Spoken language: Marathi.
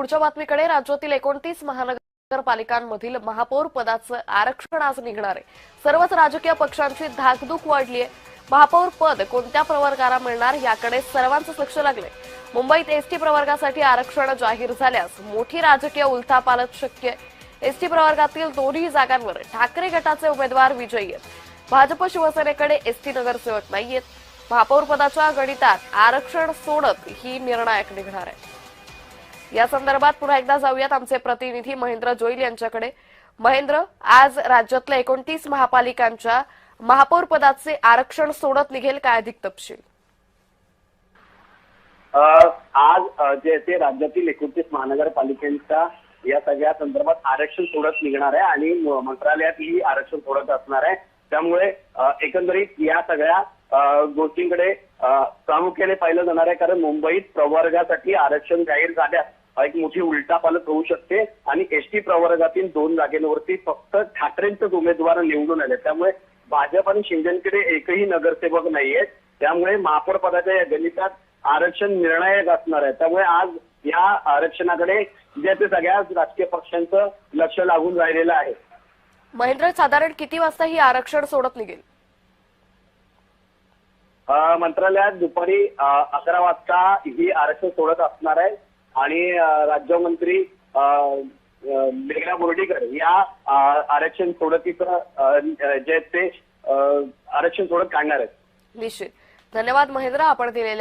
पुढच्या बातमीकडे राज्यातील 29 महानगरपालिकांमधील महापौर पदाचं आरक्षण आज निघणार आहे। सर्वच राजकीय पक्षांची धाकधूक वाढली आहे। महापौर पद कोणत्या प्रवर्गाला मिळणार याकडे सर्वांचं लक्ष लागलंय। मुंबईत एसटी प्रवर्गासाठी आरक्षण जाहीर झाल्यास मोठी राजकीय उलथापालथ शक्य आहे। एसटी प्रवर्गातील दोन्ही जागांवर ठाकरे गटाचे उमेदवार विजयी आहेत। भाजप शिवसेनेकडे एसटी नगरसेवक नाहीयेत। महापौर पदाच्या गणितात आरक्षण सोडत ही निर्णायक निघणार आहे। या संदर्भात पुन्हा एकदा जाऊयात आमचे प्रतिनिधी महेंद्र जोईल यांच्याकडे। महेंद्र, आज राज्यातल्या 29 महापालिकांच्या महापौर पदाचे आरक्षण सोडत निघेल काय अधिक तपशील? आज जे ते राज्यातील 29 महानगरपालिकांच्या या सगळ्या संदर्भात आरक्षण सोडत निघणार आहे आणि मंत्रालयातही आरक्षण सोडत असणार आहे। त्यामुळे एकंदरीत या सगळ्या गोष्टींकडे प्रामुख्याने पाहिलं जाणार आहे, कारण मुंबईत प्रवर्गासाठी आरक्षण जाहीर झाल्यास एक मोठी उलटापालट होऊ शकते आणि एसटी प्रवर्गातील 2 जागेवरती फक्त ठाकरेंचेच उमेदवार निवडून आले। त्यामुळे भाजप आणि शिंदेकडे एकही नगरसेवक नाहीये। त्यामुळे महापौर पदाच्या या गणितात आरक्षण निर्णायक असणार आहे। त्यामुळे आज या आरक्षणाकडे जे ते सगळ्या राजकीय पक्षांचं लक्ष लागून राहिलेलं आहे। महेंद्र, साधारण किती वाजता ही आरक्षण सोडत निघेल? मंत्रालयात दुपारी 11 वाजता ही आरक्षण सोडत असणार आहे आणि राज्यमंत्री मेघना बोर्डीकर या आरक्षण सोडतीचं जे ते आरक्षण सोडत काढणार आहेत। निश्चित। धन्यवाद महेंद्र, आपण दिलेल्या